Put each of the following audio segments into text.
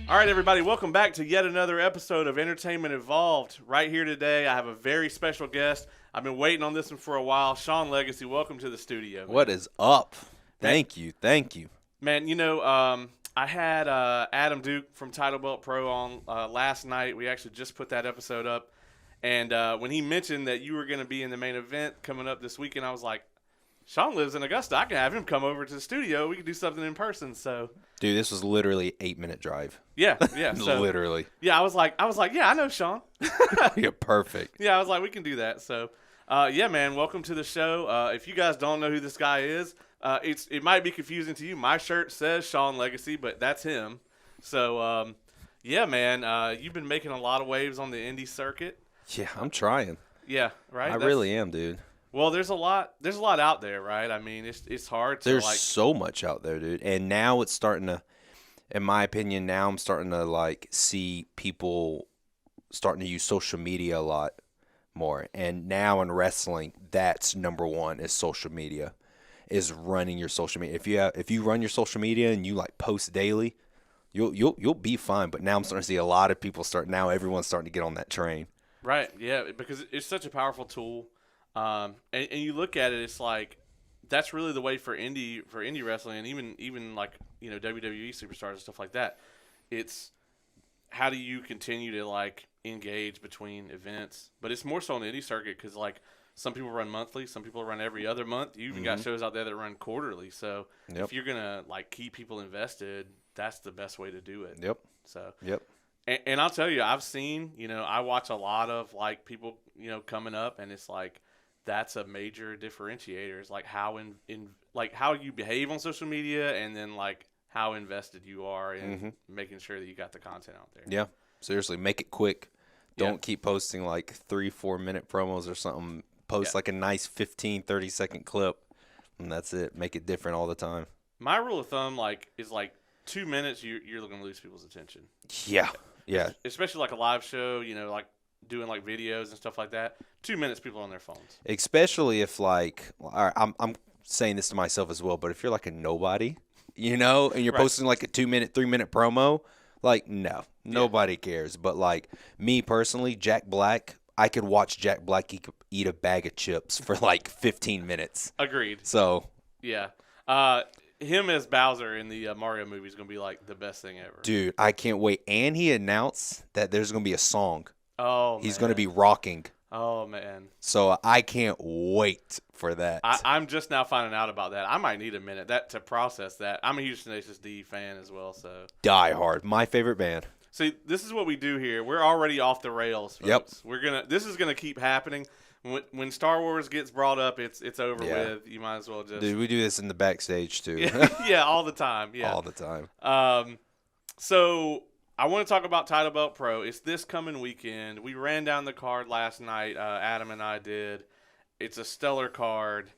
All right, everybody, welcome back to yet another episode of Entertainment Evolved. Right here today, I have a very special guest. I've been waiting on this one for a while. Sean Legacy, welcome to the studio. Man. What is up? Thank you. Man, I had Adam Duke from Title Belt Pro on last night. We actually just put that episode up. And when he mentioned that you were going to be in the main event coming up this weekend, I was like, Sean lives in Augusta. I can have him come over to the studio. We can do something in person. So, dude, this was literally an 8-minute drive. Yeah. So, literally. Yeah, I was like, yeah, I know Sean. Yeah, perfect. Yeah, I was like, we can do that. So, yeah, man, welcome to the show. If you guys don't know who this guy is, it might be confusing to you. My shirt says Sean Legacy, but that's him. So, yeah, man, you've been making a lot of waves on the Indy circuit. Yeah, I'm trying. Yeah, right. I really am, dude. Well, there's a lot out there, right? I mean, it's hard to There's so much out there, dude. And now it's starting to, in my opinion, now I'm starting to like see people starting to use social media a lot more. And now in wrestling, that's number one is social media, is running your social media. If you run your social media and you like post daily, you'll be fine. But now I'm starting to see a lot of people now everyone's starting to get on that train. Right. Yeah, because it's such a powerful tool. And you look at it, it's like that's really the way for indie wrestling, and even like WWE superstars and stuff like that. It's how do you continue to like engage between events, but it's more so on the indie circuit because like some people run monthly, some people run every other month. You even got shows out there that run quarterly. So if you're gonna like keep people invested, that's the best way to do it. Yep. So yep. And I'll tell you, I've seen I watch a lot of like people coming up, and it's like. That's a major differentiator. Is like how like how you behave on social media, and then like how invested you are in making sure that you got the content out there. Yeah, seriously, make it quick. Don't keep posting like 3-4 minute promos or something. Post like a nice 15-30 second clip, and that's it. Make it different all the time. My rule of thumb is 2 minutes. You're going to lose people's attention. Yeah. Especially like a live show. Like. Doing like videos and stuff like that. 2 minutes, people are on their phones. Especially if like, I'm saying this to myself as well, but if you're like a nobody, and you're posting like a 2-minute, 3-minute promo, like nobody cares. But like me personally, Jack Black, I could watch Jack Black eat a bag of chips for like 15 minutes. Agreed. So yeah, him as Bowser in the Mario movie is gonna be like the best thing ever. Dude, I can't wait. And he announced that there's gonna be a song. Oh, he's going to be rocking. Oh, man. So I can't wait for that. I'm just now finding out about that. I might need a minute to process that. I'm a huge Tenacious D fan as well. So Die Hard, my favorite band. See, this is what we do here. We're already off the rails, folks. Yep. This is gonna keep happening. When Star Wars gets brought up, it's over with. You might as well just. Dude, we do this in the backstage too. Yeah, all the time. Yeah, all the time. So. I want to talk about Title Belt Pro. It's this coming weekend. We ran down the card last night. Adam and I did. It's a stellar card.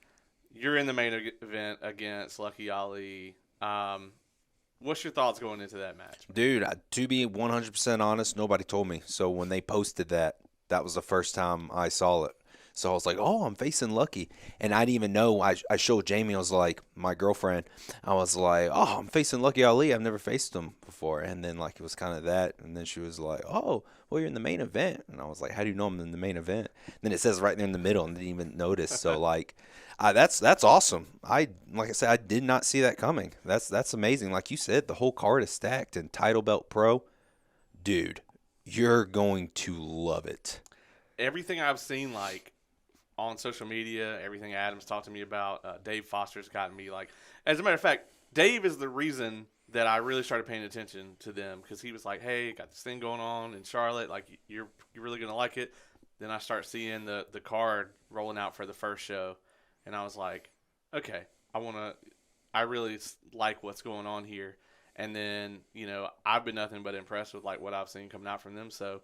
You're in the main event against Lucky Ali. What's your thoughts going into that match? Dude, to be 100% honest, nobody told me. So when they posted that was the first time I saw it. So I was like, oh, I'm facing Lucky. And I didn't even know. I showed Jamie, I was like, my girlfriend, I was like, oh, I'm facing Lucky Ali. I've never faced him before. And then, like, it was kind of that. And then she was like, oh, well, you're in the main event. And I was like, how do you know I'm in the main event? And then it says right there in the middle and didn't even notice. So, like, that's awesome. Like I said, I did not see that coming. That's amazing. Like you said, the whole card is stacked. And Title Belt Pro, dude, you're going to love it. Everything I've seen, like, on social media, everything Adam's talked to me about, Dave Foster's gotten me like. As a matter of fact, Dave is the reason that I really started paying attention to them because he was like, "Hey, got this thing going on in Charlotte. Like, you're really gonna like it." Then I start seeing the card rolling out for the first show, and I was like, "Okay, I really like what's going on here." And then I've been nothing but impressed with like what I've seen coming out from them. So.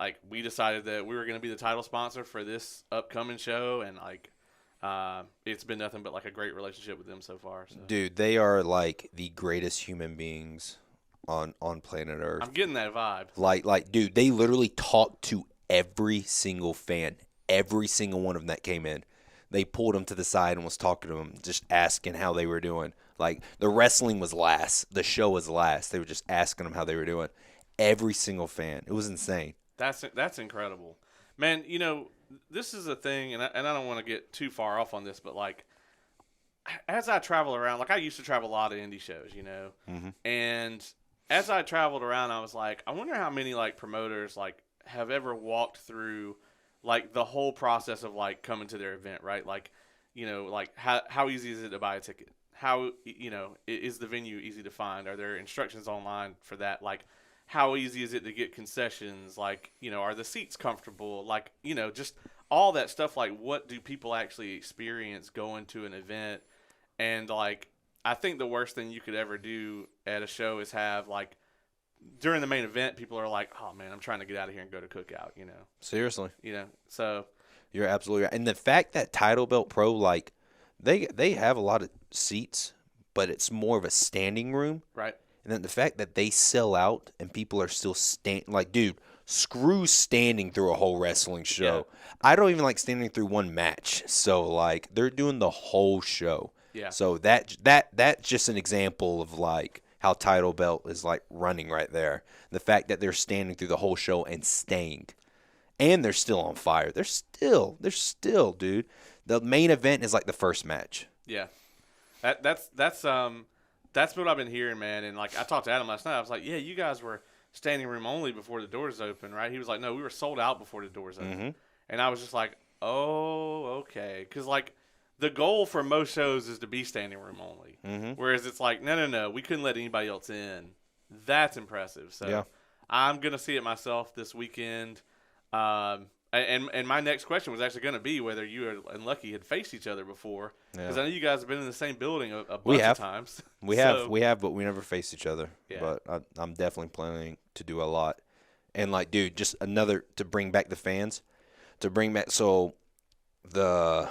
Like, we decided that we were going to be the title sponsor for this upcoming show, and, like, it's been nothing but, like, a great relationship with them so far. So. Dude, they are, like, the greatest human beings on planet Earth. I'm getting that vibe. Like, dude, they literally talk to every single fan, every single one of them that came in. they pulled him to the side and was talking to him, just asking how they were doing. Like, the wrestling was last. The show was last. They were just asking them how they were doing. Every single fan. It was insane. That's incredible. Man, you know, this is a thing, and I don't want to get too far off on this, but, like, as I travel around, like, I used to travel a lot of indie shows, you know, and as I traveled around, I was like, I wonder how many, like, promoters, like, have ever walked through, like, the whole process of, like, coming to their event, right? Like, you know, like, how easy is it to buy a ticket? How, you know, is the venue easy to find? Are there instructions online for that? Like, how easy is it to get concessions? Like, you know, are the seats comfortable? Like, you know, just all that stuff. Like, what do people actually experience going to an event? And, like, I think the worst thing you could ever do at a show is have, like, during the main event, people are like, oh, man, I'm trying to get out of here and go to Cookout, you know? Seriously. You know, so. You're absolutely right. And the fact that Title Belt Pro, like, they have a lot of seats, but it's more of a standing room. Right. And then the fact that they sell out and people are still like, dude, screw standing through a whole wrestling show. Yeah. I don't even like standing through one match. So, like, they're doing the whole show. Yeah. So that's just an example of, like, how Title Belt is, like, running right there. The fact that they're standing through the whole show and staying. And they're still on fire. They're still, dude. The main event is like the first match. Yeah. That's what I've been hearing, man. And, like, I talked to Adam last night. I was like, yeah, you guys were standing room only before the doors open, right? He was like, no, we were sold out before the doors open. And I was just like, oh, okay. Because, like, the goal for most shows is to be standing room only. Whereas it's like, no, we couldn't let anybody else in. That's impressive. So yeah. I'm going to see it myself this weekend. And my next question was actually going to be whether you and Lucky had faced each other before, because I know you guys have been in the same building a bunch of times. We have, but we never faced each other. Yeah. But I'm definitely planning to do a lot. And, like, dude, just another to bring back the fans, so the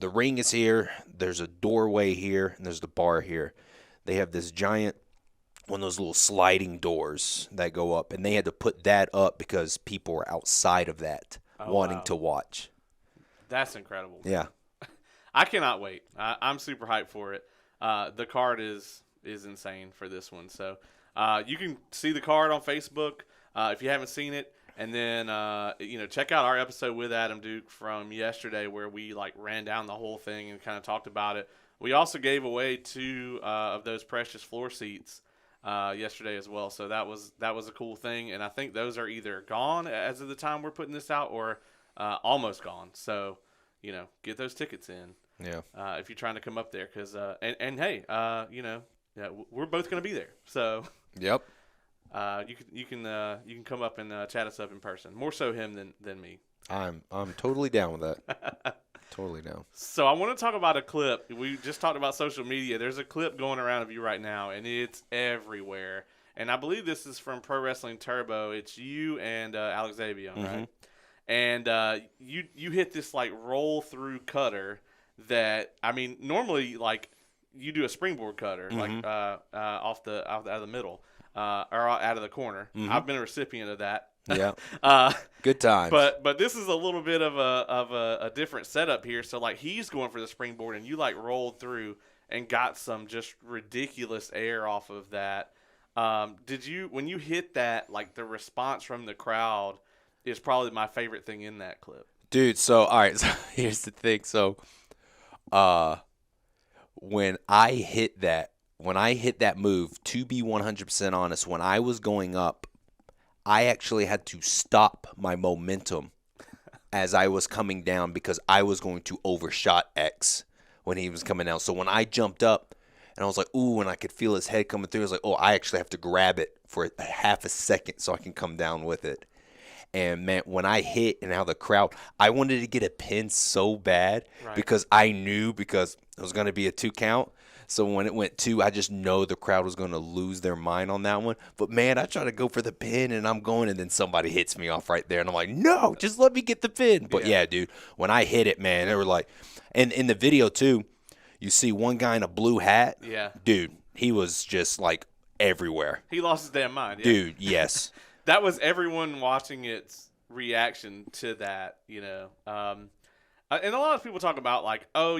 ring is here. There's a doorway here, and there's the bar here. They have this giant, one of those little sliding doors that go up, and they had to put that up because people were outside of that wanting to watch. That's incredible. Yeah. I cannot wait. I'm super hyped for it. The card is insane for this one. So you can see the card on Facebook if you haven't seen it. And then, you know, check out our episode with Adam Duke from yesterday where we, like, ran down the whole thing and kind of talked about it. We also gave away 2 of those precious floor seats yesterday as well. So that was a cool thing. And I think those are either gone as of the time we're putting this out or almost gone. So, you know, get those tickets in. Yeah. If you're trying to come up there. Cause, and hey, you know, yeah, we're both going to be there. So. Yep. You can come up and chat us up in person. More so him than me. I'm totally down with that. Totally down. So I want to talk about a clip. We just talked about social media. There's a clip going around of you right now, and it's everywhere. And I believe this is from Pro Wrestling Turbo. It's you and Alex Avion, right? And you hit this, like, roll through cutter that, I mean, normally, like, you do a springboard cutter, like out of the middle. Or out of the corner. I've been a recipient of that. Yeah. Good times. But this is a little bit of a different setup here. So, like, he's going for the springboard, and you, like, rolled through and got some just ridiculous air off of that. When you hit that, like, the response from the crowd is probably my favorite thing in that clip. Dude, so, all right, so here's the thing. So, when I hit that move, to be 100% honest, when I was going up, I actually had to stop my momentum as I was coming down because I was going to overshot X when he was coming down. So when I jumped up and I was like, ooh, and I could feel his head coming through, I was like, oh, I actually have to grab it for a half a second so I can come down with it. And, man, when I hit and how the crowd, I wanted to get a pin so bad because I knew because it was going to be a 2 count. So when it went 2, I just know the crowd was going to lose their mind on that one. But, man, I try to go for the pin, and I'm going, and then somebody hits me off right there. And I'm like, no, just let me get the pin. But, yeah, dude, when I hit it, man, they were like – and in the video, too, you see one guy in a blue hat. Yeah. Dude, he was just, like, everywhere. He lost his damn mind. Yeah. Dude, yes. That was everyone watching its reaction to that, you know. And a lot of people talk about like, oh,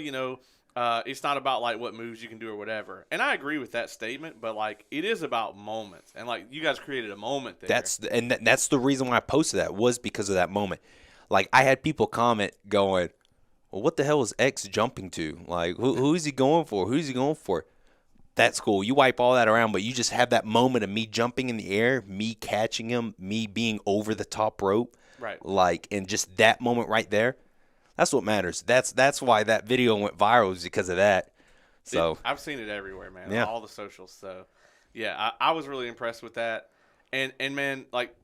it's not about like what moves you can do or whatever. And I agree with that statement, but like it is about moments. And like you guys created a moment there. That's the reason why I posted that, was because of that moment. Like I had people comment going, well, what the hell is X jumping to? Like who's he going for? Who's he going for? That's cool. You wipe all that around, but you just have that moment of me jumping in the air, me catching him, me being over the top rope. Right. Like, and just that moment right there. That's what matters. That's why that video went viral, is because of that. So I've seen it everywhere, man. Yeah. All the socials. So yeah, I was really impressed with that. And man, like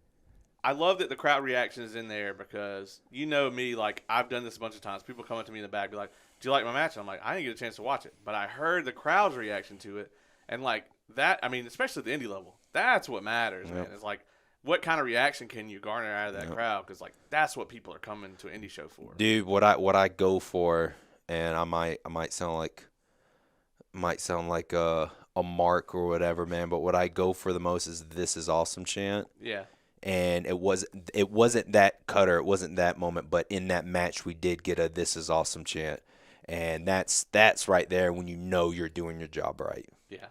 I love that the crowd reaction is in there because you know me, like I've done this a bunch of times. People come up to me in the back, be like, "Do you like my match?" And I'm like, "I didn't get a chance to watch it, but I heard the crowd's reaction to it, and like that. I mean, especially at the indie level, that's what matters, man. It's like what kind of reaction can you garner out of that crowd? Because like that's what people are coming to an indie show for, dude. What I go for, and I might sound like a mark or whatever, man. But what I go for the most is "This is awesome" chant. Yeah. And it wasn't that cutter, it wasn't that moment, but in that match we did get a "This is awesome" chant, and that's right there when you know you're doing your job right. Yeah,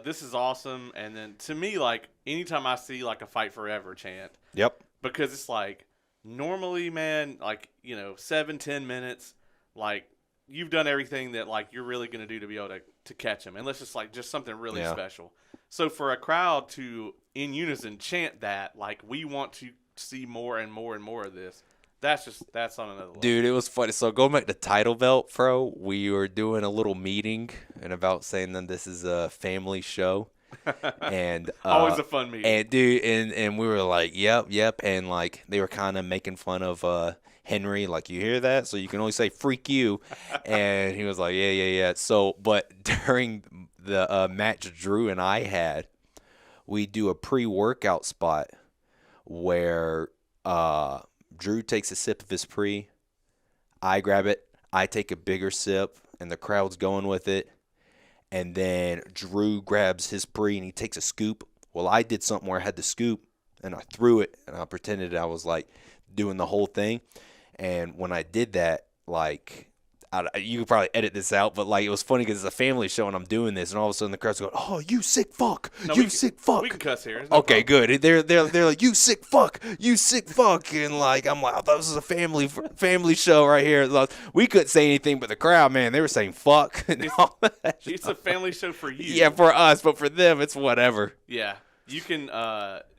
"This is awesome," and then to me, like anytime I see like a "Fight Forever" chant, Yep. because it's like normally, man, like 7-10 minutes, like you've done everything that like you're really gonna do to be able to catch him, unless it's like just something really special. So for a crowd to in unison chant that, like we want to see more and more and more of this, that's on another level. Dude, it was funny. So going back to title belt, bro, we were doing a little meeting and about saying that this is a family show. And always a fun meeting. And dude, and we were like, yep, and like they were kind of making fun of Henry, like, you hear that? So you can only say "freak you," and he was like, yeah. So, but during the match Drew and I had, we do a pre-workout spot where Drew takes a sip of his pre, I grab it, I take a bigger sip, and the crowd's going with it. And then Drew grabs his pre and he takes a scoop. Well, I did something where I had the scoop and I threw it and I pretended I was like doing the whole thing. And when I did that, like, you could probably edit this out, but like it was funny because it's a family show and I'm doing this, and all of a sudden the crowd's going, "Oh, you sick fuck, sick fuck." We can cuss here. Okay, good. They're like, "You sick fuck, and like I'm like, "I thought this was a family show right here." Like, we couldn't say anything, but the crowd, man, they were saying "fuck." And all that. It's a family show for you. Yeah, for us, but for them, it's whatever. Yeah, you can.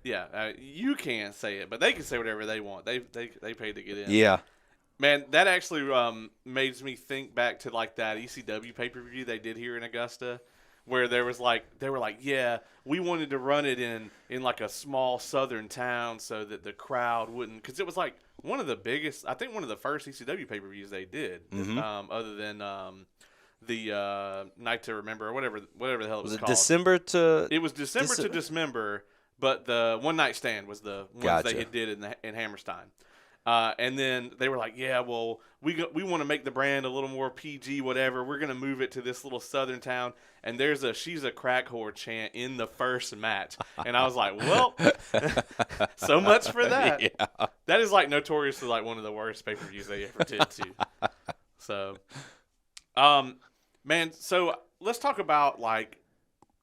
You can't say it, but they can say whatever they want. They paid to get in. Yeah. Man, that actually makes me think back to like that ECW pay-per-view they did here in Augusta, where they were like, yeah, we wanted to run it in like a small southern town so that the crowd wouldn't, because it was like one of the biggest, I think one of the first ECW pay-per-views they did, other than the Night to Remember or whatever the hell it was called. It was December to Dismember, but the One Night Stand was the ones they did in Hammerstein. And then they were like, yeah, well, we want to make the brand a little more PG, whatever. We're going to move it to this little southern town. And there's a "she's a crack whore" chant in the first match. And I was like, well, so much for that. Yeah. That is like notoriously like one of the worst pay-per-views they ever did too. So, man, so let's talk about like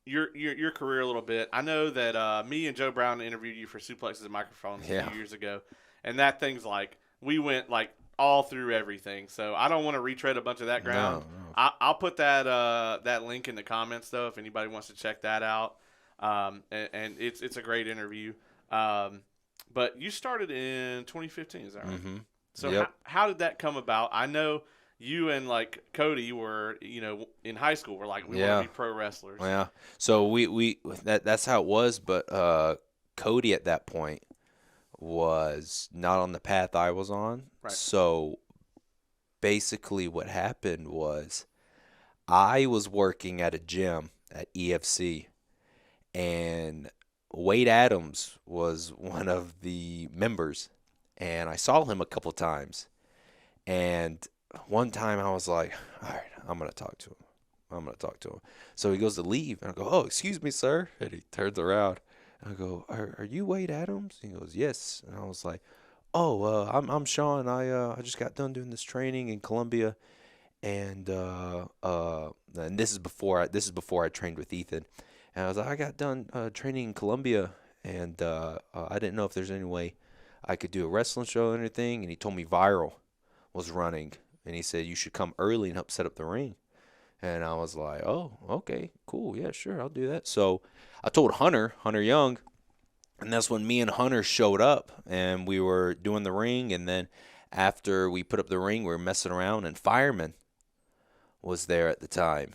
your career a little bit. I know that me and Joe Brown interviewed you for Suplexes and Microphones a few years ago. And that thing's like, we went like all through everything. So I don't want to retread a bunch of that ground. No. I'll put that link in the comments though, if anybody wants to check that out. And it's a great interview. But you started in 2015, is that right? Mm-hmm. So how did that come about? I know you and like Cody were, in high school, we're like, we want to be pro wrestlers. Yeah. So that's how it was. But Cody at that point was not on the path I was on. Right. So basically what happened was I was working at a gym at EFC, and Wade Adams was one of the members, and I saw him a couple times. And one time I was like, all right, I'm going to talk to him. So he goes to leave, and I go, "Oh, excuse me, sir." And he turns around. I go, are you Wade Adams? He goes, "Yes." And I was like, I'm Sean. I just got done doing this training in Colombia, and this is before I trained with Ethan. And I was like, I got done training in Colombia, and I didn't know if there's any way I could do a wrestling show or anything. And he told me Viral was running, and he said you should come early and help set up the ring. And I was like, oh, okay, cool, yeah, sure, I'll do that. So I told Hunter Young, and that's when me and Hunter showed up, and we were doing the ring. And then after we put up the ring, we were messing around, and Fireman was there at the time.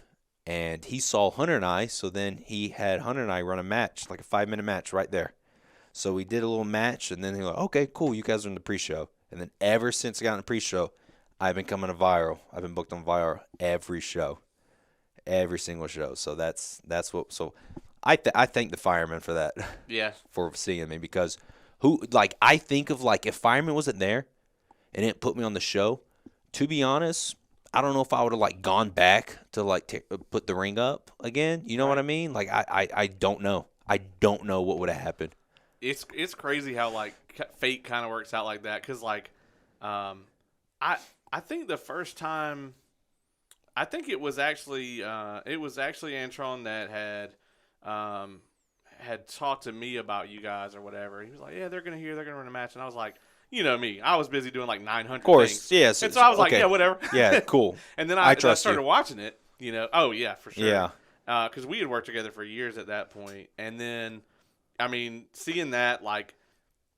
And he saw Hunter and I, so then he had Hunter and I run a match, like a 5-minute match right there. So we did a little match, and then he was like, okay, cool, you guys are in the pre-show. And then ever since I got in the pre-show, I've been coming to Viral. I've been booked on Viral every show. Every single show. So that's what. So I thank the Fireman for that. Yeah. For seeing me, because I think of if Fireman wasn't there and it put me on the show, to be honest, I don't know if I would have gone back to put the ring up again. You know what I mean? I don't know. I don't know what would have happened. It's crazy how fate kind of works out like that, because I think the first time. I think it was actually Antron that had talked to me about you guys or whatever. He was like, yeah, they're gonna run a match, and I was like, you know me, I was busy doing 900 of course things. yes, and so I was like, yeah, whatever. Yeah, cool. And then I I started you. watching it, oh yeah, for sure, yeah, because we had worked together for years at that point. And then I mean, seeing that,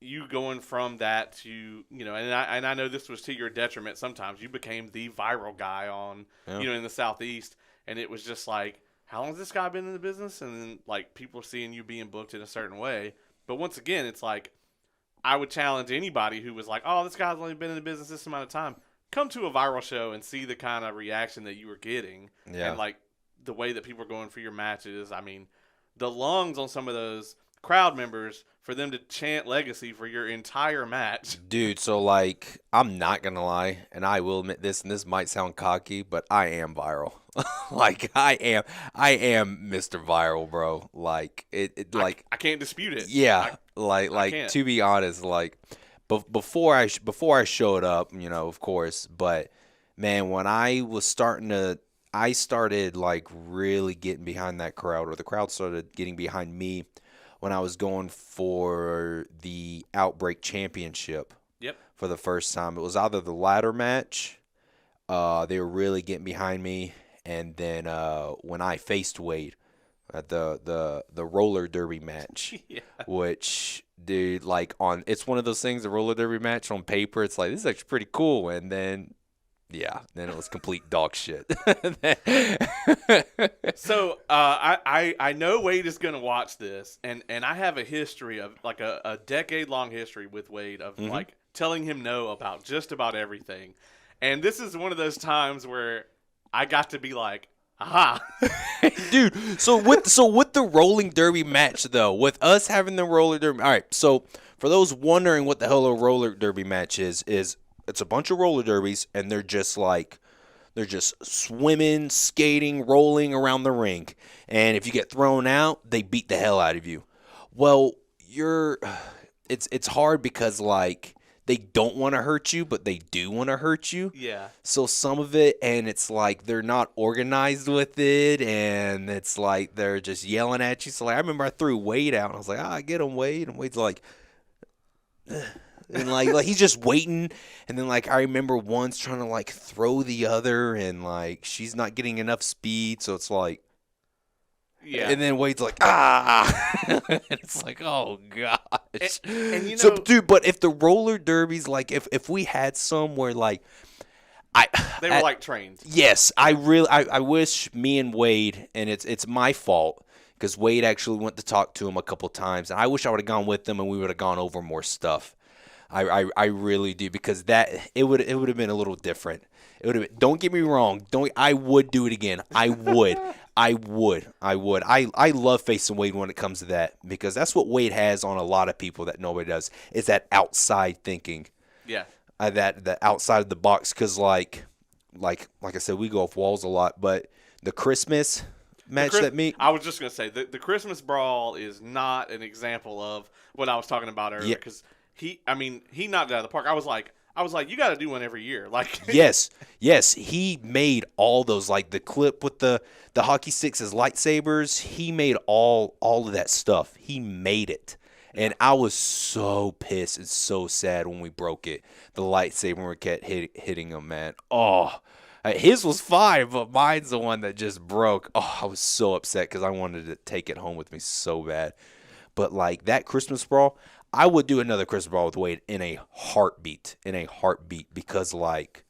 you going from that to, and I know this was to your detriment sometimes. You became the viral guy on, in the Southeast, and it was just how long has this guy been in the business? And then, people seeing you being booked in a certain way. But once again, it's I would challenge anybody who was oh, this guy's only been in the business this amount of time. Come to a viral show and see the kind of reaction that you were getting. Yeah. And, the way that people are going for your matches. I mean, the lungs on some of those crowd members for them to chant Legacy for your entire match. Dude, so I'm not gonna lie, and I will admit this, and this might sound cocky, but I am viral. I am Mr. Viral, bro. I can't dispute it. Yeah, I can't. to be honest, before I showed up, of course, but man, when I started really getting behind that crowd, or the crowd started getting behind me, when I was going for the Outbreak Championship. Yep. For the first time. It was either the ladder match, they were really getting behind me, and then when I faced Wade at the roller derby match. Yeah. Which, dude, it's one of those things, the roller derby match on paper, it's this is actually pretty cool, and then then it was complete dog shit. So I know Wade is going to watch this, and I have a history of a decade-long history with Wade of telling him no about just about everything. And this is one of those times where I got to be aha. Dude, so with the rolling derby match, though, with us having the roller derby, all right, so for those wondering what the hell a roller derby match is it's a bunch of roller derbies, and they're just swimming, skating, rolling around the ring. And if you get thrown out, they beat the hell out of you. Well, it's hard because they don't want to hurt you, but they do want to hurt you. Yeah. So some of it, and it's they're not organized with it, and it's they're just yelling at you. So I remember I threw Wade out, and I was like, get him, Wade. And Wade's and he's just waiting, and then I remember once trying to throw the other, and she's not getting enough speed, so it's yeah. And then Wade's and it's oh gosh. And so dude, but if the roller derbies, if we had some where they were trained. Yes, I wish me and Wade, and it's my fault, because Wade actually went to talk to him a couple times, and I wish I would have gone with them, and we would have gone over more stuff. I really do, because it would have been a little different. It would have been, don't get me wrong, I would do it again. I would. I love facing Wade when it comes to that, because that's what Wade has on a lot of people that nobody does, is that outside thinking. Yeah. That outside of the box, because like I said, we go off walls a lot, but the Christmas match I was just gonna say the Christmas brawl is not an example of what I was talking about earlier, because he knocked it out of the park. I was like, you got to do one every year. Like, Yes, he made all those, like the clip with the hockey sticks as lightsabers. He made all of that stuff. He made it, and I was so pissed and so sad when we broke it. The lightsaber we kept hitting him, man. Oh, his was fine, but mine's the one that just broke. Oh, I was so upset because I wanted to take it home with me so bad. But like that Christmas brawl, I would do another Christmas brawl with Wade in a heartbeat, because like,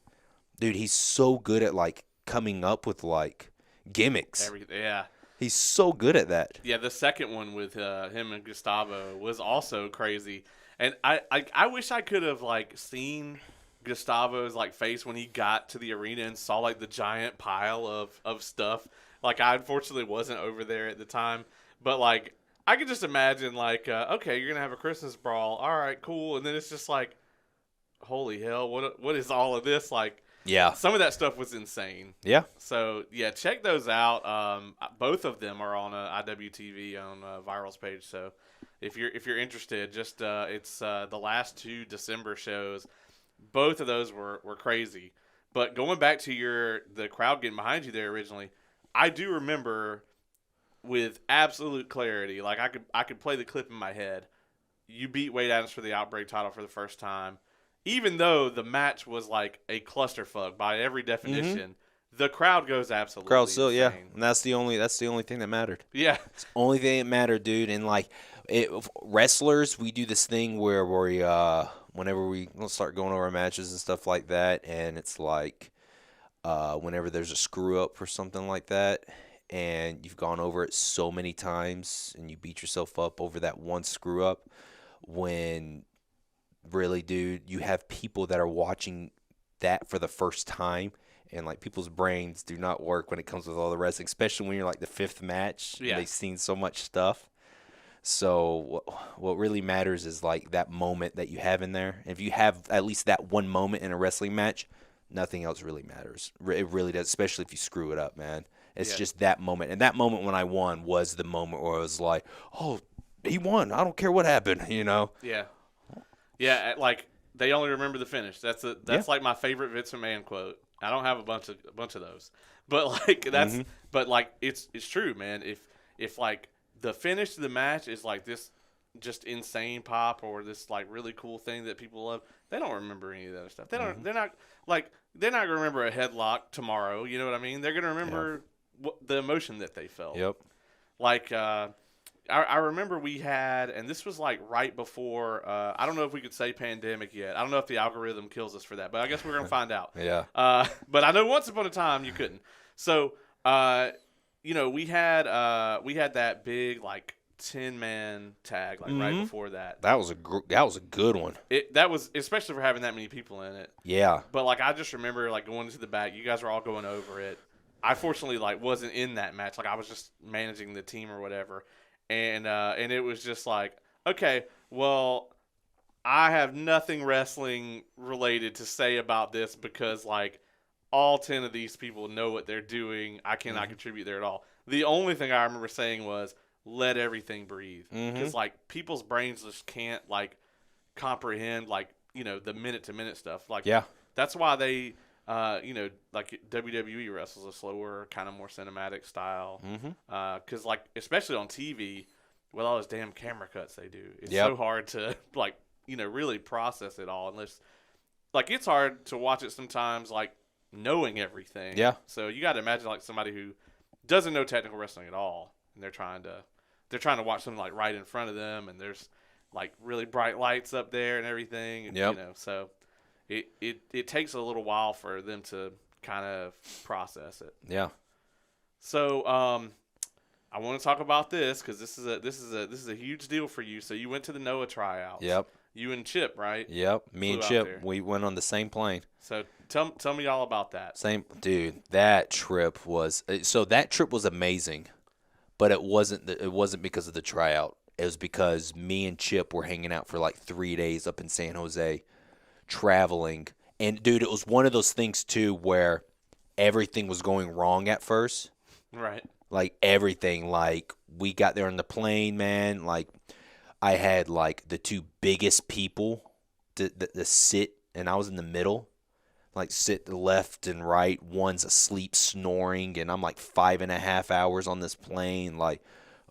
dude, he's so good at like coming up with like gimmicks. Yeah. He's so good at that. Yeah, the second one with him and Gustavo was also crazy, and I wish I could have like seen Gustavo's like face when he got to the arena and saw like the giant pile of stuff. Like I unfortunately wasn't over there at the time, but like I could just imagine like okay, you're gonna have a Christmas brawl, all right, cool, and then it's just like, holy hell, what is all of this like? Yeah. Some of that stuff was insane. Yeah. So, yeah, check those out. Both of them are on IWTV on Viral's page. So, if you're interested, just it's the last 2 December shows. Both of those were crazy. But going back to the crowd getting behind you there originally, I do remember with absolute clarity, like I could play the clip in my head. You beat Wade Adams for the Outbreak title for the first time. Even though the match was like a clusterfuck by every definition, the crowd goes absolutely Crowd still, insane. yeah, and that's the only thing that mattered. Yeah, it's the only thing that mattered, dude. And like wrestlers, we do this thing where we whenever we start going over matches and stuff like that, and it's like whenever there's a screw up or something like that, and you've gone over it so many times, and you beat yourself up over that one screw up, when really, dude, you have people that are watching that for the first time, and like people's brains do not work when it comes with all the wrestling, especially when you're like the 5th match. Yeah. They've seen so much stuff. So what really matters is like that moment that you have in there. If you have at least that one moment in a wrestling match, nothing else really matters. It really does, especially if you screw it up, man. It's just that moment. And that moment when I won was the moment where I was like, oh, he won. I don't care what happened, you know? Yeah. Yeah, like they only remember the finish. That's like my favorite Vince McMahon quote. I don't have a bunch of those, but like but like it's true, man. If like the finish to the match is like this just insane pop or this like really cool thing that people love, they don't remember any of that other stuff. They're not gonna remember a headlock tomorrow. You know what I mean? They're gonna remember the emotion that they felt. Yep. Like I remember we had, and this was like right before, I don't know if we could say pandemic yet. I don't know if the algorithm kills us for that, but I guess we're going to find out. Yeah. But I know once upon a time you couldn't. So, we had that big like 10-man tag like right before that. That was a good one. That was, especially for having that many people in it. Yeah. But like I just remember like going to the back, you guys were all going over it. I fortunately like wasn't in that match. Like I was just managing the team or whatever. And it was just like, okay, well, I have nothing wrestling related to say about this because like all 10 of these people know what they're doing. I cannot contribute there at all. The only thing I remember saying was let everything breathe, because like people's brains just can't like comprehend like the minute to minute stuff. Like that's why they like WWE wrestles a slower, kind of more cinematic style. Because, like, especially on TV, with all those damn camera cuts they do, it's so hard to, like, really process it all. Unless, like, it's hard to watch it sometimes, like, knowing everything. Yeah. So you got to imagine, like, somebody who doesn't know technical wrestling at all, and they're trying to watch something, like, right in front of them, and there's, like, really bright lights up there and everything. And, so it takes a little while for them to kind of process it. Yeah. So I want to talk about this because this is a huge deal for you. So you went to the NOAH tryouts. Yep. You and Chip, right? Yep. Me and Chip, we went on the same plane. So tell me all about that. Same, dude. That trip was amazing, but it wasn't because of the tryout. It was because me and Chip were hanging out for like 3 days up in San Jose, traveling. And, dude, it was one of those things, too, where everything was going wrong at first. Right. Like, everything. Like, we got there on the plane, man. Like, I had like the two biggest people to sit, and I was in the middle, like sit left and right. One's asleep snoring, and I'm like 5.5 hours on this plane. Like,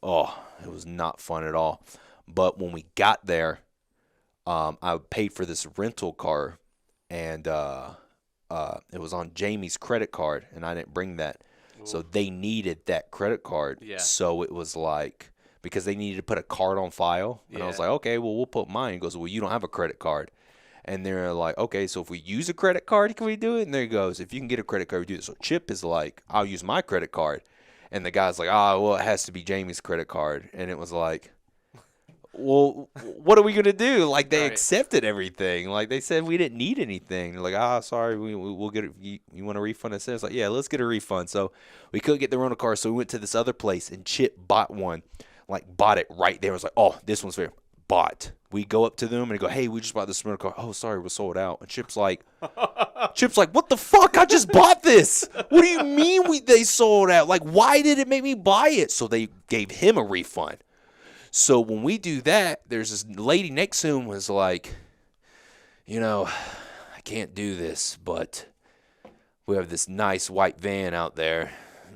oh, it was not fun at all. But when we got there, I paid for this rental car, and it was on Jamie's credit card, and I didn't bring that. Ooh. So they needed that credit card. Yeah. So it was like, because they needed to put a card on file. And I was like, okay, well, we'll put mine. He goes, well, you don't have a credit card. And they're like, okay, so if we use a credit card, can we do it? And there he goes, if you can get a credit card, we do it. So Chip is like, I'll use my credit card. And the guy's like, well, it has to be Jamie's credit card. And it was like, well, what are we going to do? Like, they accepted everything. Like, they said we didn't need anything. They're like, sorry, we'll get it. You want a refund? I said, it's like, yeah, let's get a refund. So we couldn't get the rental car, so we went to this other place, and Chip bought one. Like, bought it right there. I was like, oh, this one's fair. Bought. We go up to them and go, hey, we just bought this rental car. Oh, sorry, we're sold out. And Chip's like, what the fuck? I just bought this. What do you mean they sold out? Like, why did it make me buy it? So they gave him a refund. So when we do that, there's this lady next to him was like, I can't do this, but we have this nice white van out there,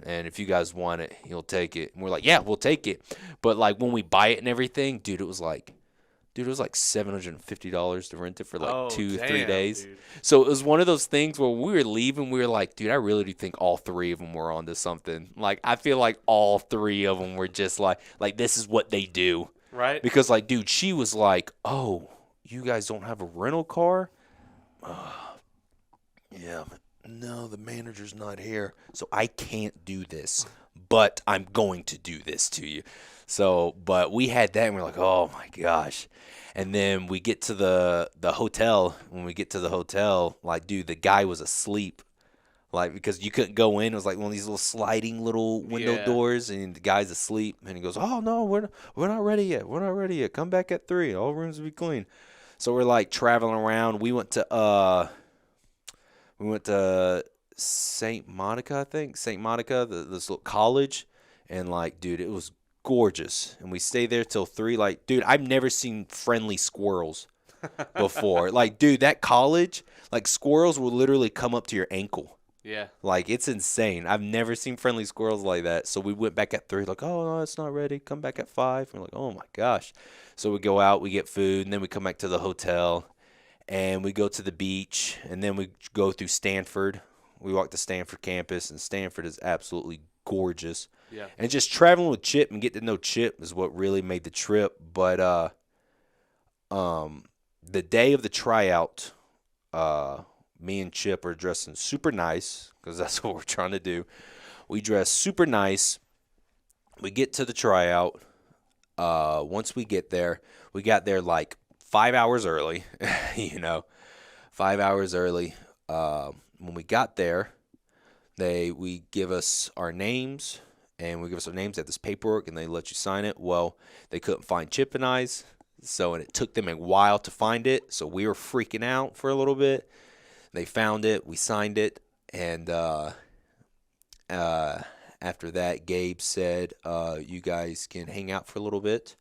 and if you guys want it, you'll take it. And we're like, yeah, we'll take it. But like when we buy it and everything, dude, it was like $750 to rent it for like 3 days. Dude. So it was one of those things where we were leaving, we were like, dude, I really do think all three of them were onto something. Like, I feel like all three of them were just like this is what they do. Right. Because like, dude, she was like, oh, you guys don't have a rental car? Yeah. No, the manager's not here. So I can't do this, but I'm going to do this to you. So, but we had that, and we're like, oh my gosh. And then we get to the hotel. When we get to the hotel, like, dude, the guy was asleep. Like, because you couldn't go in. It was like one of these little sliding little window doors, and the guy's asleep. And he goes, oh, no, we're not ready yet. We're not ready yet. Come back at 3. All rooms will be clean. So we're, like, traveling around. We went to St. Monica, I think. St. Monica, this little college. And, like, dude, it was gorgeous. And we stayed there till 3. Like, dude, I've never seen friendly squirrels before. Like, dude, that college, like, squirrels will literally come up to your ankle. Yeah. Like, it's insane. I've never seen friendly squirrels like that. So we went back at 3, like, oh, no, it's not ready. Come back at 5. We're like, oh, my gosh. So we go out, we get food, and then we come back to the hotel, and we go to the beach, and then we go through Stanford. We walk to Stanford campus, and Stanford is absolutely gorgeous. Yeah. And just traveling with Chip and getting to know Chip is what really made the trip. But the day of the tryout, me and Chip are dressing super nice because that's what we're trying to do. We dress super nice. We get to the tryout. Once we got there like 5 hours early, 5 hours early. When we got there, we give us our names, and we give us our names. They have this paperwork, and they let you sign it. Well, they couldn't find Chip and I's, and it took them a while to find it. So we were freaking out for a little bit. They found it. We signed it, and after that, Gabe said, "You guys can hang out for a little bit,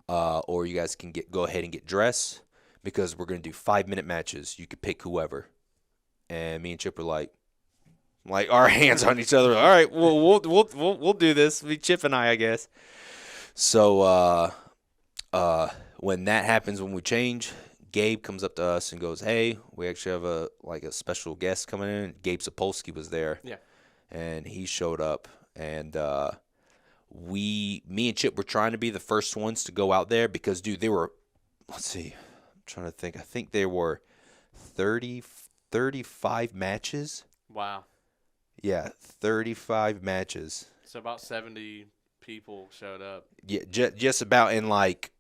or you guys can go ahead and get dressed because we're gonna do 5-minute matches. You could pick whoever." And me and Chip were like our hands on each other. All right, we'll do this. Be Chip and I guess. So when that happens, when we change, Gabe comes up to us and goes, "Hey, we actually have a special guest coming in." Gabe Sapolsky was there. Yeah. And he showed up, and me and Chip were trying to be the first ones to go out there because, dude, they were, let's see, I'm trying to think. I think there were 35 matches. Wow. Yeah, 35 matches. So about 70 people showed up. Yeah, just about, and like,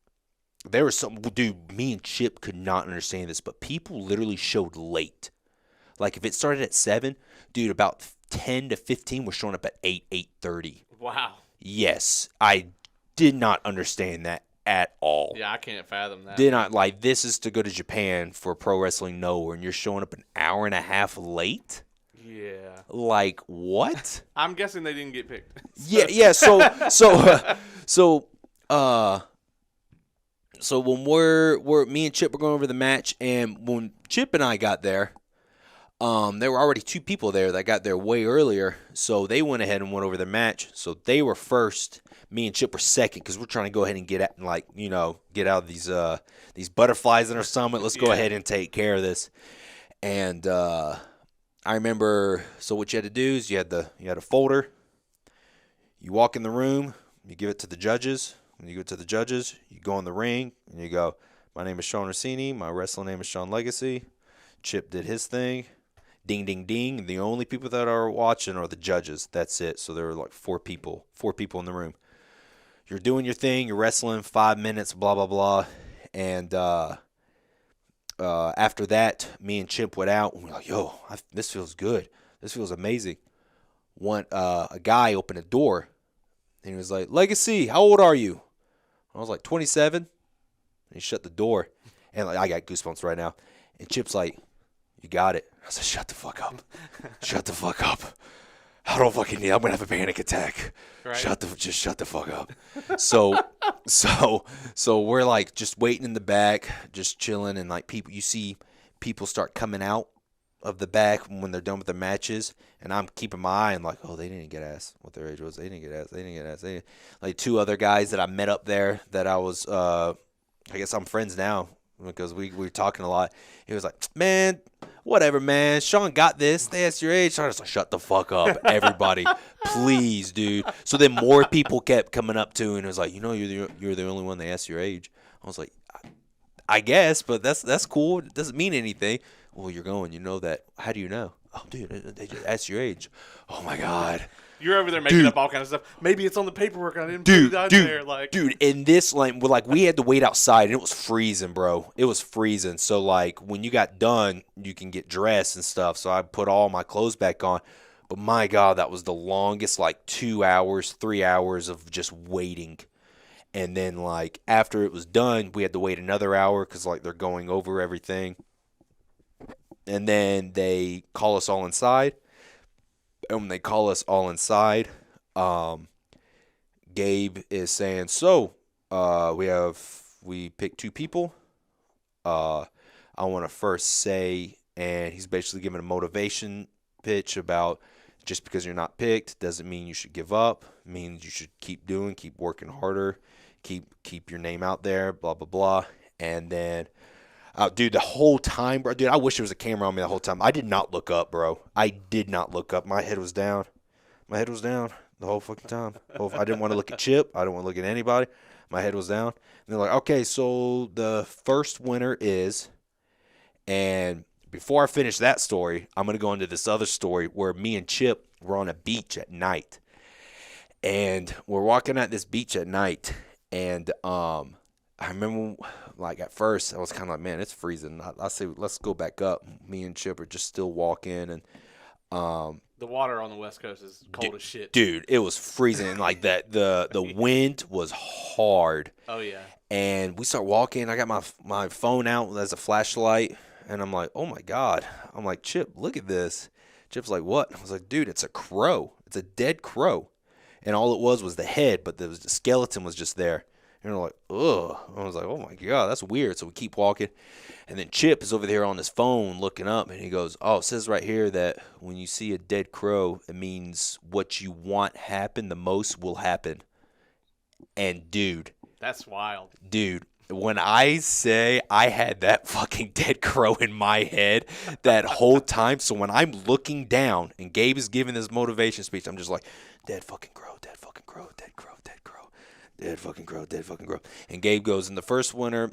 there was some, dude, me and Chip could not understand this, but people literally showed late. Like, if it started at 7, dude, about 10 to 15 were showing up at 8:30. Wow. Yes, I did not understand that at all. Yeah, I can't fathom that. Did not, like, this is to go to Japan for Pro Wrestling Nowhere, and you're showing up an hour and a half late? Yeah. Like, what? I'm guessing they didn't get picked. Yeah, so So when me and Chip were going over the match, and when Chip and I got there, there were already 2 people there that got there way earlier. So they went ahead and went over the match. So they were first. Me and Chip were second because we're trying to go ahead and get out of these butterflies in our stomach. Let's go ahead and take care of this. And I remember. So what you had to do is you had a folder. You walk in the room. You give it to the judges. When you go to the judges, you go in the ring and you go, "My name is Sean Rossini. My wrestling name is Sean Legacy. Chip did his thing. Ding, ding, ding. The only people that are watching are the judges. That's it." So there were like 4 people in the room. You're doing your thing. You're wrestling 5 minutes, blah, blah, blah. And after that, me and Chip went out. And we're like, yo, this feels good. This feels amazing. A guy opened a door. And he was like, "Legacy, how old are you?" I was like, 27. And he shut the door. And like, I got goosebumps right now. And Chip's like, "You got it." I said, "Shut the fuck up. Shut the fuck up. I don't fucking need. I'm gonna have a panic attack. Right. Just shut the fuck up." So we're like just waiting in the back, just chilling, and like you see people start coming out of the back when they're done with their matches, and I'm keeping my eye and like, oh, they didn't get asked what their age was. They didn't get asked. Like 2 other guys that I met up there that I was, I guess I'm friends now because we were talking a lot. He was like, "Man, whatever, man. Sean got this. They asked your age." I was like, "Shut the fuck up, everybody, please, dude." So then more people kept coming up to, and it was like, you're the only one they asked your age. I was like, I guess, but that's cool. It doesn't mean anything. "Well, you're going. You know that. How do you know?" "Oh, dude, they just asked your age." Oh my God. You're over there making up all kinds of stuff. Maybe it's on the paperwork. I didn't put it out there. Dude, in this we had to wait outside, and it was freezing, bro. It was freezing. So like when you got done, you can get dressed and stuff. So I put all my clothes back on. But my God, that was the longest, like 2 hours, 3 hours of just waiting. And then like after it was done, we had to wait another hour because like they're going over everything. And then they call us all inside. And when they call us all inside, Gabe is saying, "So, we picked 2 people. I want to first say," and he's basically giving a motivation pitch about just because you're not picked doesn't mean you should give up. It means you should keep working harder, keep your name out there, blah, blah, blah. And then dude, the whole time, bro. Dude, I wish there was a camera on me the whole time. I did not look up, bro. I did not look up. My head was down. The whole fucking time. I didn't want to look at Chip. I didn't want to look at anybody. My head was down. And they're like, "Okay, so the first winner is," and before I finish that story, I'm going to go into this other story where me and Chip were on a beach at night. And we're walking at this beach at night, and I remember, like, at first, I was kind of like, man, it's freezing. I say, let's go back up. Me and Chip are just still walking, and the water on the West Coast is cold as shit. Dude, it was freezing. Like, that the wind was hard. Oh, yeah. And we start walking. I got my phone out as a flashlight, and I'm like, oh, my God. I'm like, "Chip, look at this." Chip's like, "What?" I was like, "Dude, it's a crow. It's a dead crow." And all it was the head, but the skeleton was just there. And we're like, ugh. I was like, oh, my God, that's weird. So we keep walking. And then Chip is over there on his phone looking up, and he goes, "Oh, it says right here that when you see a dead crow, it means what you want happen the most will happen." And, dude. That's wild. Dude, when I say I had that fucking dead crow in my head that whole time, so when I'm looking down and Gabe is giving this motivation speech, I'm just like, dead fucking crow, dead fucking crow, dead crow, dead crow, dead fucking crow, dead fucking crow. And Gabe goes, and the first winner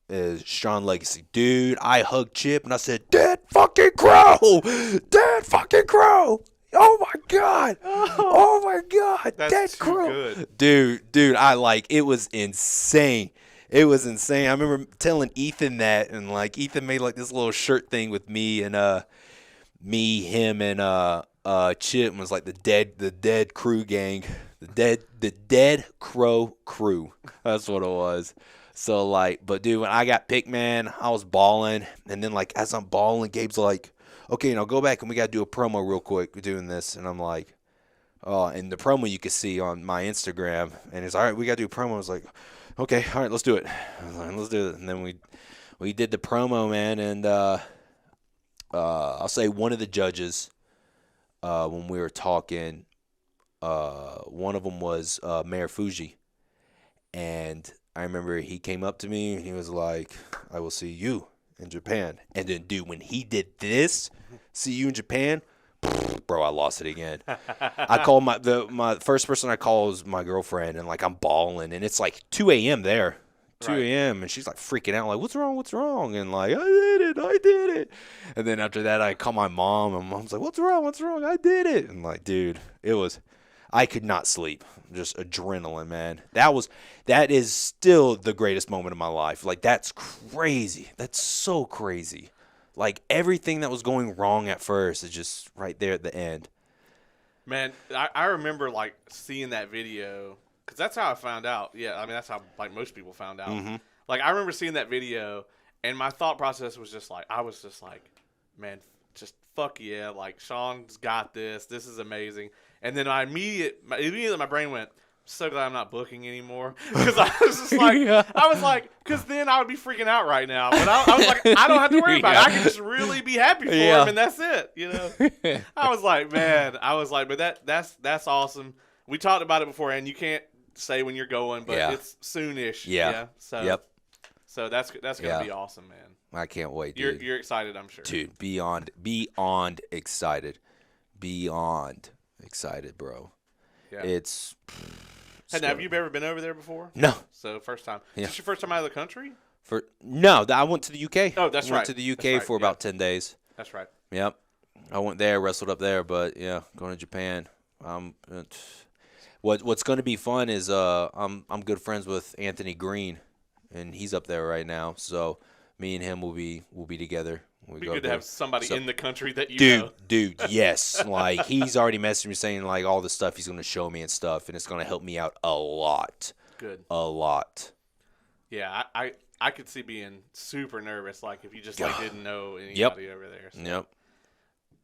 is Sean Legacy. Dude, I hugged Chip and I said, "Dead fucking crow, dead fucking crow. Oh my God. Oh my God. That's Dead crow." Good. Dude, it was insane. It was insane. I remember telling Ethan that, and like Ethan made like this little shirt thing with me and him and Chip, was like the dead crew gang. The dead crow crew. That's what it was. So like, but dude, when I got picked, man, I was balling, and then like as I'm balling, Gabe's like, "Okay, now go back and we gotta do a promo real quick. We're doing this," and I'm like, "Oh," and the promo you could see on my Instagram, and it's all right. We gotta do a promo. I was like, okay, all right, let's do it. I was like, let's do it. And then we did the promo, man, and I'll say one of the judges when we were talking, one of them was Mayor Fuji, and I remember he came up to me and he was like, "I will see you in Japan." And then, dude, when he did this, "See you in Japan," bro, I lost it again. I called my first person I call is my girlfriend, and like I'm bawling, and it's like 2 a.m. there. 2 a.m. and she's like freaking out, like, "What's wrong? What's wrong?" And like, I did it. And then after that, I call my mom, and mom's like, "What's wrong? What's wrong? I did it." And like, dude, I could not sleep. Just adrenaline, man. That is still the greatest moment of my life. Like, that's crazy. That's so crazy. Like, everything that was going wrong at first is just right there at the end. Man, I remember, like, seeing that video, because that's how I found out. Yeah, I mean, that's how, like, most people found out. Mm-hmm. Like, I remember seeing that video, and my thought process was just like, man, just fuck yeah. Like, Sean's got this. This is amazing. And then immediately my brain went, so glad I'm not booking anymore. Because I was just like, because then I would be freaking out right now. But I was like, I don't have to worry about it. I can just really be happy for him, and that's it. You know. I was like, but that's awesome. We talked about it before, and you can't say when you're going, but it's soonish. Yeah. So that's gonna be awesome, man. I can't wait, dude. You're excited, I'm sure. Dude, beyond excited. Beyond excited, bro. Yeah. It's. Hey, now, have you ever been over there before? No. So first time. Yeah. Is this your first time out of the country? No, I went to the UK. Oh, that's right. Went to the UK for about 10 days. That's right. Yep. I went there, wrestled up there, but yeah, going to Japan. What's going to be fun is I'm good friends with Anthony Green, and he's up there right now. So me and him will be together. It'd be good to have somebody in the country that you know. Dude, yes. Like, he's already messaged me saying, like, all the stuff he's going to show me and stuff, and it's going to help me out a lot. Good. A lot. Yeah, I could see being super nervous, like, if you just, like, didn't know anybody over there. So. Yep.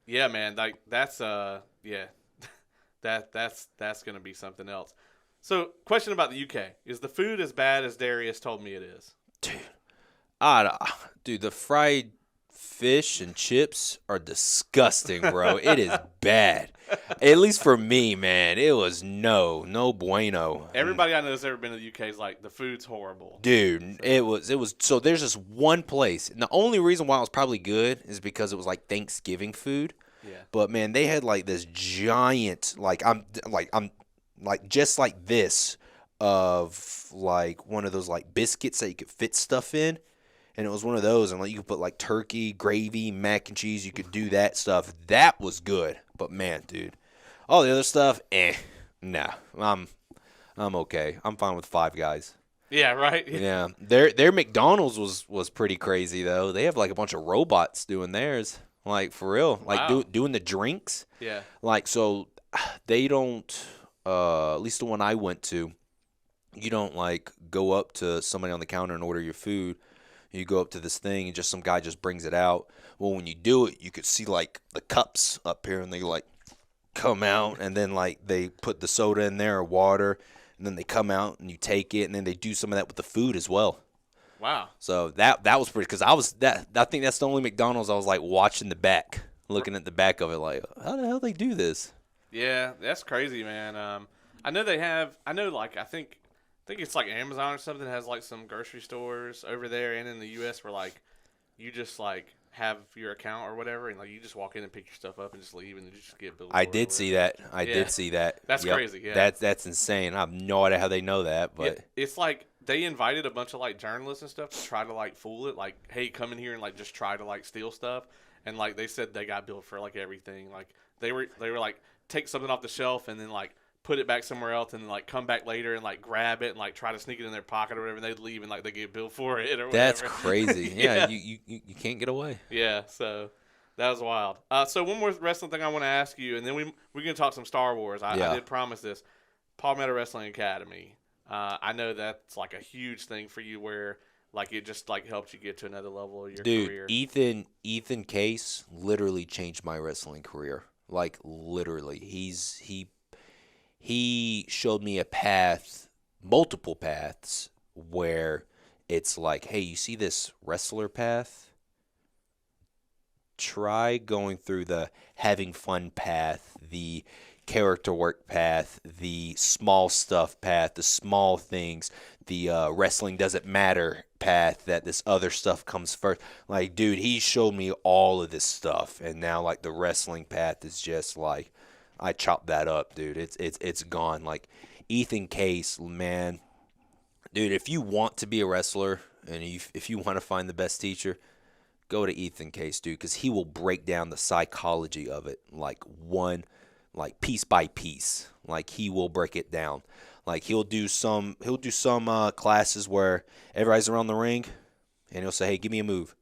Yeah, man, like, that's that's going to be something else. So, question about the UK. Is the food as bad as Darius told me it is? Dude, the fried fish and chips are disgusting, bro. It is bad. At least for me, man. It was no bueno. Everybody I know that's ever been to the UK is like, the food's horrible. Dude, it was. So there's this one place, and the only reason why it was probably good is because it was like Thanksgiving food. Yeah. But man, they had like this giant, I'm just like this, of like one of those like biscuits that you could fit stuff in. And it was one of those, and like you could put like turkey, gravy, mac and cheese. You could do that stuff. That was good. But man, dude, all the other stuff, nah. I'm okay. I'm fine with Five Guys. Yeah, right. Yeah, their McDonald's was pretty crazy though. They have like a bunch of robots doing theirs, like for real, like doing the drinks. Yeah. Like, so they don't. At least the one I went to, you don't like go up to somebody on the counter and order your food. You go up to this thing and just some guy just brings it out. Well, when you do it, you could see like the cups up here, and they like come out, and then like they put the soda in there or water, and then they come out and you take it, and then they do some of that with the food as well. Wow. So that was pretty, because I think that's the only McDonald's I was like watching the back, looking at the back of it, like, how the hell they do this? Yeah, that's crazy, man. I know I think it's like Amazon or something has like some grocery stores over there and in the U.S. where like you just like have your account or whatever, and like you just walk in and pick your stuff up and just leave, and you just get billed. I did see that. I did see that. That's crazy. Yeah, that's insane. I have no idea how they know that, but it's like they invited a bunch of like journalists and stuff to try to like fool it, like, hey, come in here and like just try to like steal stuff, and like they said they got billed for like everything. Like they were like take something off the shelf and then like put it back somewhere else and like come back later and like grab it and like try to sneak it in their pocket or whatever, and they'd leave and like they get billed for it or whatever. That's crazy. Yeah, you can't get away. Yeah, so that was wild. So one more wrestling thing I want to ask you, and then we're gonna talk some Star Wars. I did promise this. Palmetto Wrestling Academy. I know that's like a huge thing for you, where like it just like helped you get to another level of your career. Dude, Ethan Case literally changed my wrestling career. Like literally, he showed me a path, multiple paths, where it's like, hey, you see this wrestler path? Try going through the having fun path, the character work path, the small stuff path, the small things, the wrestling doesn't matter path, that this other stuff comes first. Like, dude, he showed me all of this stuff, and now like the wrestling path is just like, I chopped that up, dude. It's gone. Like Ethan Case, man, dude, if you want to be a wrestler and if you want to find the best teacher, go to Ethan Case, dude, because he will break down the psychology of it like piece by piece. Like he will break it down. Like he'll do some classes where everybody's around the ring, and he'll say, "Hey, give me a move,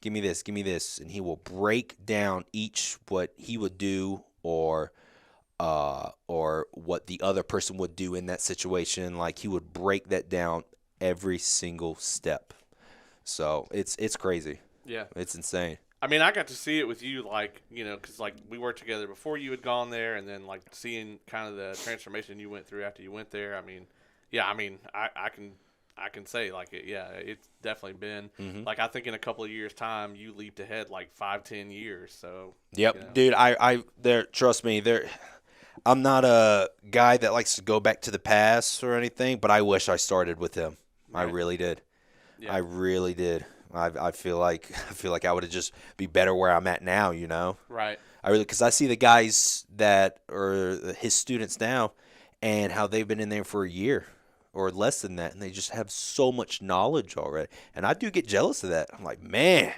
give me this," and he will break down each what he would do or what the other person would do in that situation. Like he would break that down every single step. So it's crazy. Yeah. It's insane. I mean, I got to see it with you, like, because, like, we worked together before you had gone there, and then, like, seeing kind of the transformation you went through after you went there. I mean, yeah, I mean, I can say, like, it's definitely been, like, I think in a couple of years' time, you leaped ahead, like, 5-10 years, so. Yep, dude, trust me, I'm not a guy that likes to go back to the past or anything, but I wish I started with him. Right. I really did. Yeah. I really did. I feel like I would have just be better where I'm at now, Right. Because I see the guys that are his students now, and how they've been in there for a year or less than that, and they just have so much knowledge already. And I do get jealous of that. I'm like, man,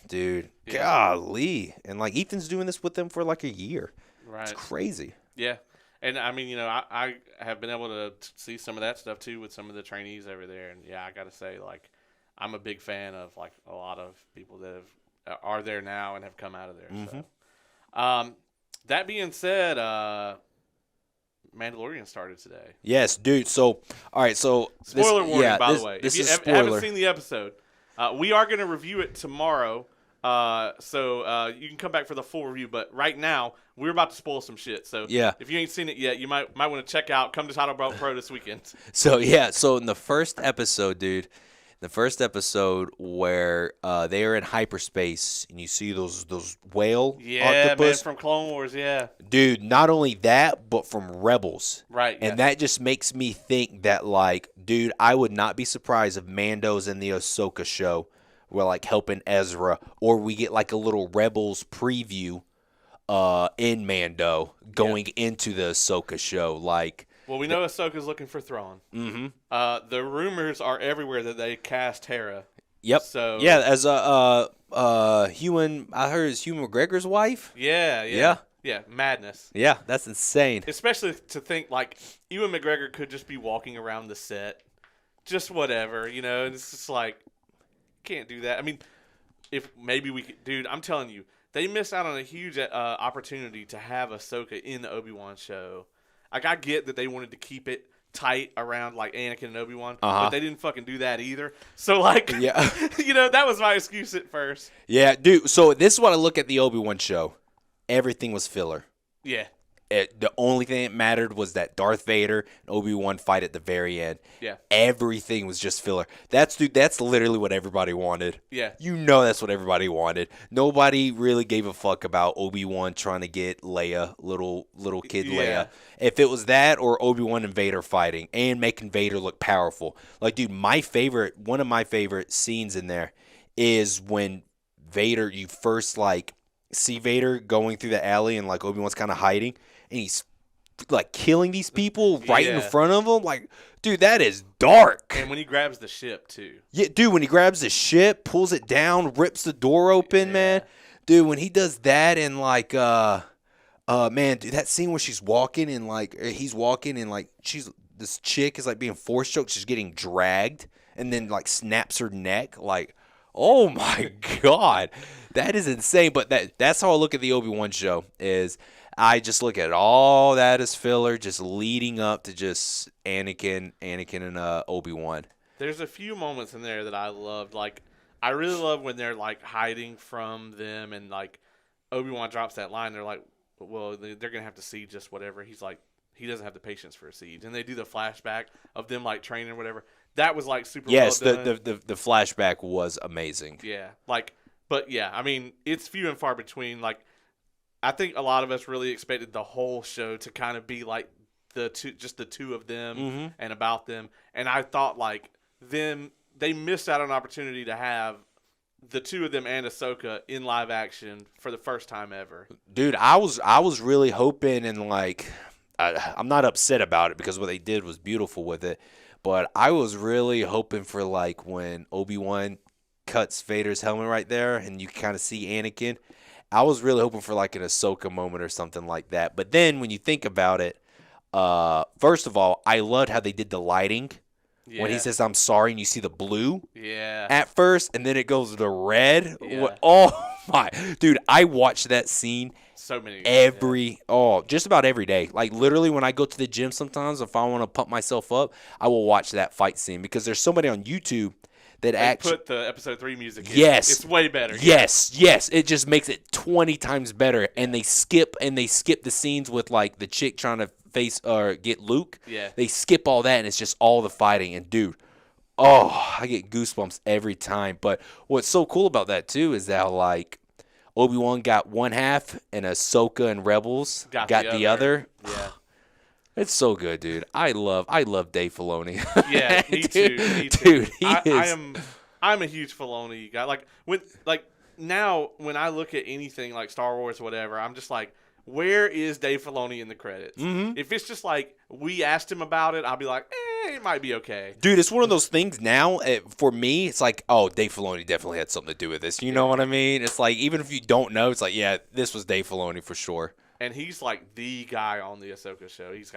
dude, golly. And like Ethan's doing this with them for like a year. Right. It's crazy. Yeah. And I mean, I have been able to see some of that stuff too with some of the trainees over there, and I got to say, like, I'm a big fan of like a lot of people that are there now and have come out of there. Mm-hmm. So, that being said, Mandalorian started today. Yes, dude. So, all right. So, spoiler warning, by the way. If you haven't seen the episode, we are going to review it tomorrow. So you can come back for the full review. But right now, we're about to spoil some shit. So if you ain't seen it yet, you might want to check out. Come to Title Belt Pro this weekend. So in the first episode, dude. The first episode where they are in hyperspace and you see those whale octopus. Man, from Clone Wars, Dude, not only that, but from Rebels. Right. And that just makes me think that, like, dude, I would not be surprised if Mando's in the Ahsoka show. We're, like, helping Ezra. Or we get, like, a little Rebels preview in Mando going into the Ahsoka show. Like... Well, we know Ahsoka's looking for Thrawn. Mm-hmm. The rumors are everywhere that they cast Hera. Yep. So as Ewan, I heard it's Ewan McGregor's wife. Yeah. Madness. Yeah, that's insane. Especially to think like Ewan McGregor could just be walking around the set, just whatever, and it's just like can't do that. I mean, if maybe we could, dude. I'm telling you, they missed out on a huge opportunity to have Ahsoka in the Obi-Wan show. Like, I get that they wanted to keep it tight around, like, Anakin and Obi-Wan, but they didn't fucking do that either. So, like, that was my excuse at first. Yeah, dude, so this is what I look at the Obi-Wan show. Everything was filler. Yeah. The only thing that mattered was that Darth Vader and Obi-Wan fight at the very end. Yeah. Everything was just filler. That's literally what everybody wanted. Yeah. That's what everybody wanted. Nobody really gave a fuck about Obi-Wan trying to get Leia, little kid Leia. If it was that or Obi-Wan and Vader fighting and making Vader look powerful. Like, dude, one of my favorite scenes in there is when Vader, you first, like, see Vader going through the alley and, like, Obi-Wan's kind of hiding. And he's, like, killing these people right in front of him. Like, dude, that is dark. And when he grabs the ship, too. Yeah, dude, when he grabs the ship, pulls it down, rips the door open, man. Dude, when he does that and, like, man, dude, that scene where she's walking and, like, he's walking and, like, this chick is, like, being force choked. She's getting dragged and then, like, snaps her neck. Like, oh, my God. That is insane. But that's how I look at the Obi-Wan show is – I just look at all that as filler, just leading up to just Anakin and Obi-Wan. There's a few moments in there that I loved. Like, I really love when they're, like, hiding from them and, like, Obi-Wan drops that line. They're like, well, they're going to have to see just whatever. He's like, he doesn't have the patience for a siege. And they do the flashback of them like training or whatever. That was like super Yes, well done. the flashback was amazing. Yeah, like, but yeah, I mean, it's few and far between. Like, I think a lot of us really expected the whole show to kind of be like the two of them and about them. And I thought like they missed out on an opportunity to have the two of them and Ahsoka in live action for the first time ever. Dude, I was really hoping, and like I'm not upset about it because what they did was beautiful with it. But I was really hoping for like when Obi-Wan cuts Vader's helmet right there and you kind of see Anakin. I was really hoping for like an Ahsoka moment or something like that. But then when you think about it, first of all, I loved how they did the lighting. Yeah. When he says "I'm sorry" and you see the blue at first, and then it goes to red. Yeah. Oh my, dude! I watched that scene so many just about every day. Like literally, when I go to the gym, sometimes if I want to pump myself up, I will watch that fight scene because there's somebody on YouTube that actually put the episode 3 music in. Yes, it's way better. Yes, it just makes it 20 times better. And they skip the scenes with like the chick trying to face or get Luke. Yeah, they skip all that and it's just all the fighting. And dude, I get goosebumps every time. But what's so cool about that too is that like Obi-Wan got one half and Ahsoka and Rebels got the other. Yeah. It's so good, dude. I love Dave Filoni. Yeah, me too. Dude, I'm a huge Filoni guy. Like now when I look at anything like Star Wars or whatever, I'm just like, where is Dave Filoni in the credits? Mm-hmm. If it's just like we asked him about it, I'll be like, it might be okay. Dude, it's one of those things now. For me, it's like, oh, Dave Filoni definitely had something to do with this. You know what I mean? It's like even if you don't know, it's like, yeah, this was Dave Filoni for sure. And he's like the guy on the Ahsoka show. He's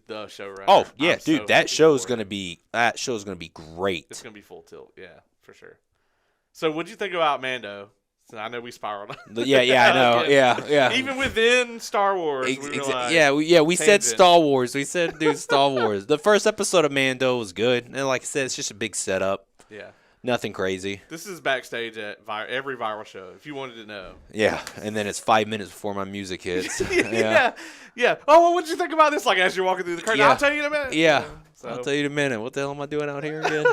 the showrunner. Oh yeah, dude, that show's gonna be great. It's gonna be full tilt, yeah, for sure. So, what'd you think about Mando? So I know we spiraled. Yeah, I know. Yeah. Even within Star Wars, we were like, we said Star Wars. We said, dude, Star Wars. The first episode of Mando was good, and like I said, it's just a big setup. Yeah. Nothing crazy. This is backstage at every viral show, if you wanted to know. Yeah, and then it's 5 minutes before my music hits. Yeah. Oh, well, what'd you think about this? Like, as you're walking through the curtain, I'll tell you in a minute. Yeah, so. I'll tell you in a minute. What the hell am I doing out here again?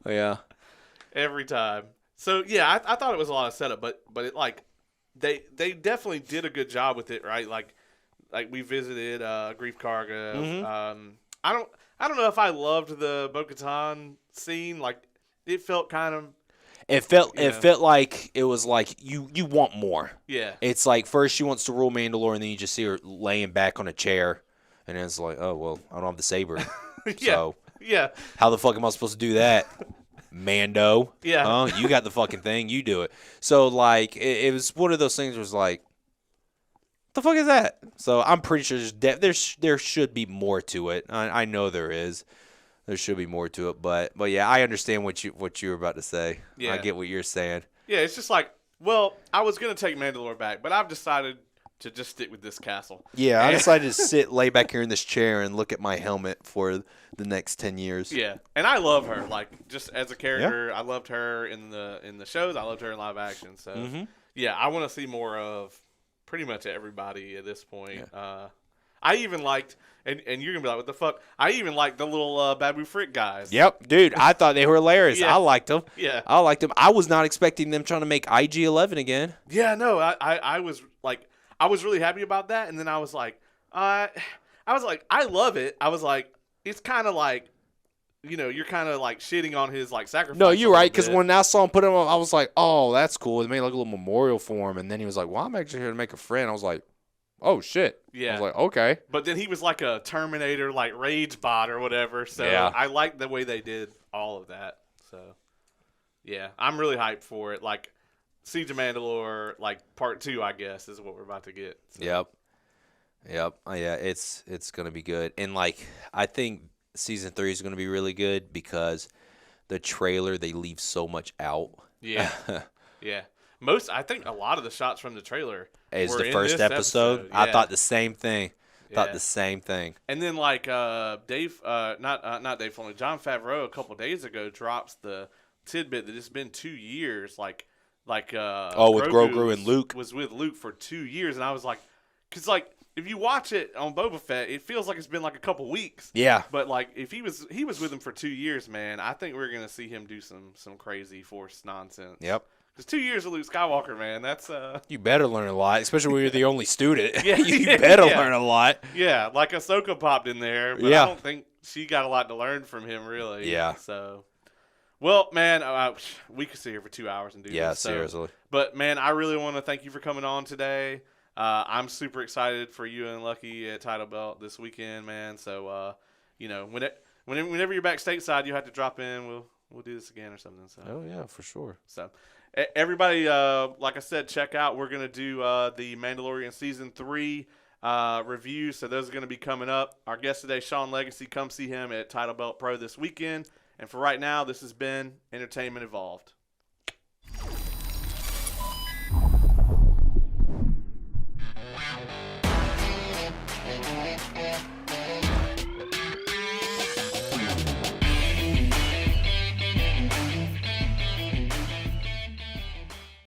Yeah. Every time. So, yeah, I thought it was a lot of setup, but it, like, they definitely did a good job with it, right? Like we visited Grief Karga. Mm-hmm. I don't know if I loved the Bo-Katan scene. Like, it felt kind of. It felt like it was like you want more. Yeah. It's like first she wants to rule Mandalore, and then you just see her laying back on a chair, and it's like, oh well, I don't have the saber. Yeah. So yeah. How the fuck am I supposed to do that? Mando. Yeah. You got the fucking thing. You do it. So like it was one of those things. Where it was like, what the fuck is that? So I'm pretty sure there should be more to it. I know there is. There should be more to it, but yeah, I understand what you were about to say. Yeah. I get what you're saying. Yeah, it's just like, well, I was gonna take Mandalore back, but I've decided to just stick with this castle. Yeah, I decided to lay back here in this chair and look at my helmet for the next 10 years. Yeah, and I love her, like just as a character. Yeah. I loved her in the shows. I loved her in live action. So yeah, I want to see more of pretty much everybody at this point. Yeah. I even liked. And you're going to be like, what the fuck? I even like the little Babu Frick guys. Yep, dude. I thought they were hilarious. Yeah. I liked them. Yeah. I liked them. I was not expecting them trying to make IG-11 again. Yeah, no. I was like, I was really happy about that. And then I was like, I love it. I was like, it's kind of like, you're kind of like shitting on his like sacrifice. No, you're right. Because when I saw him put him on, I was like, oh, that's cool. They made like a little memorial for him. And then he was like, well, I'm actually here to make a friend. I was like, oh, shit. Yeah. I was like, okay. But then he was like a Terminator, like rage bot or whatever. So yeah. I like the way they did all of that. So, yeah, I'm really hyped for it. Like, Siege of Mandalore, like part 2, I guess, is what we're about to get. So. Yep. Oh, yeah, it's going to be good. And, like, I think season 3 is going to be really good because the trailer, they leave so much out. Yeah. Yeah. I think a lot of the shots from the trailer is the first episode. Yeah. I thought the same thing. And then like not Dave Filoni, Jon Favreau a couple days ago drops the tidbit that it's been 2 years. With Grogu and Luke was with Luke for 2 years, and I was like, because like if you watch it on Boba Fett, it feels like it's been like a couple weeks. Yeah. But like if he was with him for 2 years, man, I think we're gonna see him do some crazy Force nonsense. Yep. Because 2 years of Luke Skywalker, man, that's You better learn a lot, especially when you're the only student. Yeah, you better yeah. learn a lot. Yeah, like Ahsoka popped in there, but Yeah. I don't think she got a lot to learn from him, really. Yeah. So, well, man, we could sit here for 2 hours and do Yeah, this. So, seriously. but, man, I really want to thank you for coming on today. I'm super excited for you and Lucky at Title Belt this weekend, man. So, you know, whenever you're back stateside, you have to drop in. We'll do this again or something. So. Oh, yeah, for sure. So, everybody, like I said, check out. We're going to do the Mandalorian Season 3 review. So, those are going to be coming up. Our guest today, Sean Legacy. Come see him at Title Belt Pro this weekend. And for right now, this has been Entertainment Evolved.